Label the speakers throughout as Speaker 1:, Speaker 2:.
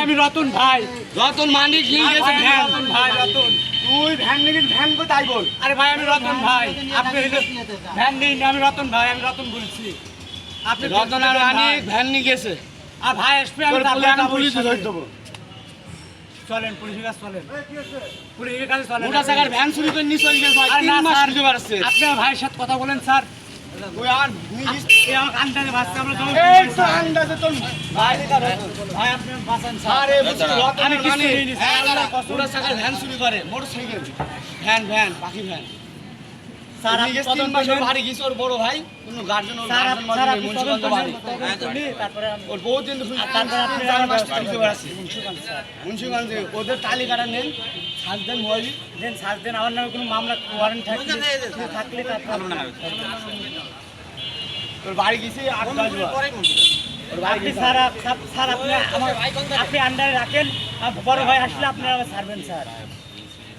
Speaker 1: আমি রতন ভাই।
Speaker 2: রতন মানিক নিয়ে গেছে ভ্যান।
Speaker 1: রতন ভাই, রতন।
Speaker 2: তুই ভ্যান নিবি, ভ্যান কোথায় বল?
Speaker 1: আরে ভাই আমি রতন ভাই, আপনি হলো ভ্যান নেই, আমি রতন ভাই, আমি রতন বলছি। আপনি
Speaker 2: রতন আর মানিক ভ্যান নিয়ে গেছে।
Speaker 1: আর ভাই আসবে, আমি
Speaker 2: পুলিশে ধরে দেবো।
Speaker 1: চলেন পুলিশের কাছে চলেন, পুলিশের কাছে চলেন।
Speaker 2: মোটা চাকার ভ্যান চুরি করে নিয়ে চলে গেছে ভাই।
Speaker 1: আরে
Speaker 2: 3
Speaker 1: না
Speaker 2: মাস
Speaker 1: স্যার,
Speaker 2: খুঁজে বেড়াচ্ছে।
Speaker 1: আপনি আমার ভাইয়ের সাথে কথা বলেন স্যার।
Speaker 2: তুই আর নিয়ে
Speaker 1: এই আমার কানটানে বাঁচতে আমরা জমা
Speaker 2: এই তো আন্দাজে তোর ভাই
Speaker 1: ভাই আপনি বাঁচান স্যার।
Speaker 2: আরে বুঝি রতন
Speaker 1: আমি
Speaker 2: আর
Speaker 1: কিছু
Speaker 2: মানিক
Speaker 1: নিইনি স্যার, আল্লাহর কসম।
Speaker 2: মোটা চাকার ভ্যান চুরি করে, মোটরসাইকেল ভ্যান, ভ্যান পাখি ভ্যান।
Speaker 1: স্যার
Speaker 2: নিয়ে
Speaker 1: আপনি
Speaker 2: গেছে 3
Speaker 1: তদন্ত
Speaker 2: মাস ওর
Speaker 1: করেন।
Speaker 2: বাড়ি গেছে ওর বড় ভাই, কোনো গার্জেন ওর
Speaker 1: স্যার
Speaker 2: গার্জেন
Speaker 1: স্যার
Speaker 2: মানে
Speaker 1: আপনি
Speaker 2: মুন্সিগঞ্জ
Speaker 1: তদন্ত
Speaker 2: বাড়ি।
Speaker 1: করেন, তদন্ত নিয়ে তারপরে
Speaker 2: ওর বউ কিন্তু
Speaker 1: আর তারপরে আপনি
Speaker 2: 4 মাস
Speaker 1: ব্যবস্থা
Speaker 2: খুঁজে
Speaker 1: করবেন।
Speaker 2: বেড়াচ্ছে
Speaker 1: মুন্সিগঞ্জ স্যার।
Speaker 2: মুন্সিগঞ্জে। ওদের তালিকাটা নেন, সাজদেন মোবাইল।
Speaker 1: দেন সার্চ দেন, আমার নামে কোনো মামলা ওয়ারেন্ট থাকলে তারপর
Speaker 2: তোর বাড়ি গেছি 8-10 বার। ওর বাড়ি
Speaker 1: আপনি
Speaker 2: গেছি।
Speaker 1: স্যার স্যার আপনি আমার আপনি আন্ডারে রাখেন, আর বড় ভাই আসলে আপনি আমার ছাড়বেন স্যার।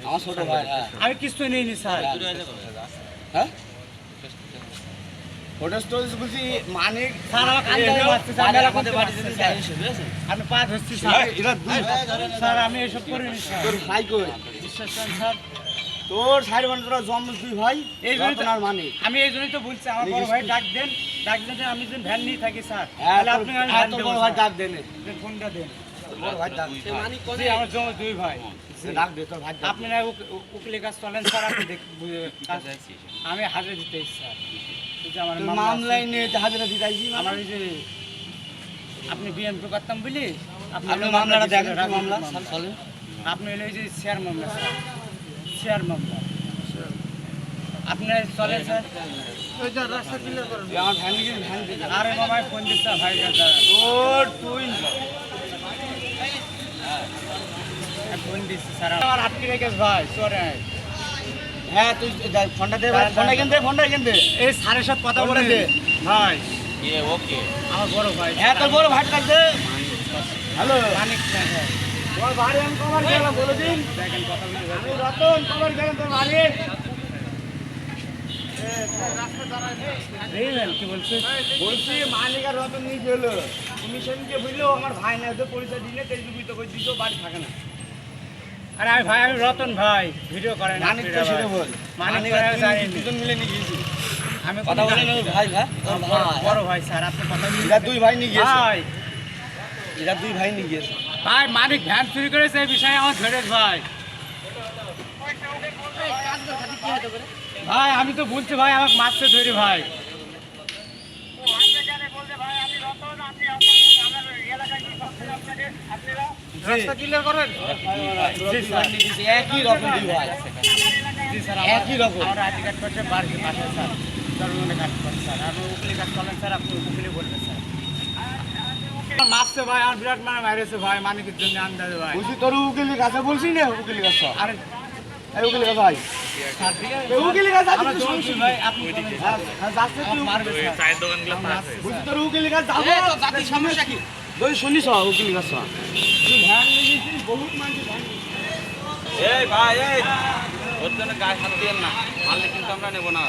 Speaker 2: আমার ছোট ভাই। হ্যাঁ
Speaker 1: আমি কিছু নিইনি স্যার।
Speaker 2: হ্যাঁ হোটেল স্টোরেজ বলছি মানিক
Speaker 1: স্যার আমার কান্দারে মারছে স্যার, মেলা করতে পারছে স্যার। আমি পা ধরছি স্যার।
Speaker 2: এরা দুই
Speaker 1: স্যার আমি এসব করিনি স্যার,
Speaker 2: তোর ভাই কই?
Speaker 1: বিশ্বাস করেন স্যার।
Speaker 2: তোর সাইড বান তোরা জন্ম দুই ভাই,
Speaker 1: এই জন্যই তো
Speaker 2: রতন আর মানিক।
Speaker 1: আমি এই জন্যই তো বলছি আমার বড় ভাই ডাক দেন যে আমি যদি ভ্যান নিয়ে থাকি স্যার,
Speaker 2: হ্যাঁ
Speaker 1: তাহলে আপনি আমি
Speaker 2: তোর
Speaker 1: ভ্যান
Speaker 2: তোর
Speaker 1: দেবো
Speaker 2: বড় ভাই
Speaker 1: স্যার।
Speaker 2: ডাক দে নে।
Speaker 1: দেন ফোনটা দেন।
Speaker 2: বড় ভাই ডাক দে।
Speaker 1: জি, আমার জমা দুই ভাই।
Speaker 2: ডাক দে তোর ভাই ডাক দে।
Speaker 1: আপনি না উকিলের কাজ চলেন স্যার, আপনি আমি হাজিরা দিতে স্যার। এই যে আমার
Speaker 2: তোর
Speaker 1: মামলা
Speaker 2: মামলায়
Speaker 1: আছে।
Speaker 2: নিয়ে হাজিরা দিতাইছি
Speaker 1: আমার এই যে আপনি বিএমপি করতাম বলি
Speaker 2: আপনি
Speaker 1: হলো
Speaker 2: মামলাটা
Speaker 1: দিয়েছেন,
Speaker 2: দেখেন,
Speaker 1: রাজনীতি
Speaker 2: মামলা
Speaker 1: মামলা।
Speaker 2: চলেন।
Speaker 1: আপনি হলো এই যে শেয়ার মামলা স্যার, শেয়ার মামলা। আপনি চলেন স্যার।
Speaker 2: তুই আমার ভ্যান নিয়ে ভ্যান দে।
Speaker 1: আরে মামায় ফোন দিচ্ছে ভাই দাদা,
Speaker 2: তোর তুই
Speaker 1: ফোন দিচ্ছে স্যার, আমার আটকে রেখেছে ভাই চলে।
Speaker 2: হ্যাঁ তুই ফোনটা দে ভাই, ফোনটা এখান দে, ফোনটা এখান দে।
Speaker 1: এই স্যারের সাথে কথা
Speaker 2: ফোনটা
Speaker 1: বলে
Speaker 2: দে।
Speaker 1: ভাই,
Speaker 2: ওকে
Speaker 1: আমার বড় ভাই।
Speaker 2: হ্যাঁ তোর বড় ভাই ডাক দে। হ্যালো
Speaker 1: মানিক স্যার, হ্যাঁ।
Speaker 2: তোমার বাড়ি আমি কবার গেলাম বলে দিন।
Speaker 1: দেখেন কথা বলে
Speaker 2: আমি রতন কবার গেলাম তোর বাড়ি।
Speaker 1: দেখলেন কি বলছে?
Speaker 2: বলছি মালিক আর রতন নিয়ে গেল, তুমি সেদিনকে বুঝলো আমার ভাই না, ওদের পরিচয় দিলে তেজুবি তো দিতেও বাড়ি থাকে না।
Speaker 1: আরে আমি ভাই, আমি রতন ভাই, ভিডিও করেন
Speaker 2: মানিক তো সেটা বল।
Speaker 1: মানিক
Speaker 2: আর
Speaker 1: জানি
Speaker 2: তুই দুজন মিলে নিয়ে গিয়েছি।
Speaker 1: আমি
Speaker 2: কথা বলে নেব ভাই, হ্যাঁ তোর ভাই।
Speaker 1: বড় ভাই স্যার, আপনি কথা বলুন।
Speaker 2: এরা দুই ভাই নিয়ে গিয়েছে,
Speaker 1: ভাই
Speaker 2: এরা দুই ভাই নিয়ে গিয়েছে।
Speaker 1: ভাই মানিক ভ্যান চুরি করেছে, এই বিষয়ে আমার ধরেছ ভাই। ভাই আমি তো বলছি ভাই, আমাকে মারছে ধরে ভাই। রাস্তা ক্লিয়ার করেন। জি স্যার,
Speaker 2: একই রকম দুই ভাই,
Speaker 1: জি স্যার,
Speaker 2: একই রকম।
Speaker 1: আমার আইডি কার্ড করছে বাড়িতে পাশে স্যার, জন্মদিনে কার্ড করছে স্যার। আমি উকিলের কাজ চলেন স্যার, আপনি উকিলে বলবেন স্যার। মারছে ভাই, আমার বিরাট মানে মারেছে ভাই, মানিকের জন্য আন্দাজে ভাই।
Speaker 2: বলছি তোর উকিলের কাছে বলছি না, উকিলের কাছে
Speaker 1: আরে
Speaker 2: এই উকিলের কাছে ভাই,
Speaker 1: স্যার ঠিক আছে,
Speaker 2: এই উকিলের কাছে
Speaker 1: আমরা
Speaker 2: তুই
Speaker 1: জলদি ভাই, আপনি বলেন স্যার।
Speaker 2: হ্যাঁ যাচ্ছে তুই
Speaker 1: মারবে স্যার।
Speaker 2: বলছি তোর উকিলের কাছে যাবো। জাতির সমস্যা কি তুই শুনিস উকিলের কাছে তুই ভ্যান নিয়ে গেছিস, বহুত মানুষ ভ্যান
Speaker 3: এই ভাই, এই ওর জন্য গায়ে হাত দিয়েন না, মারলে কিন্তু আমরা নেবো না।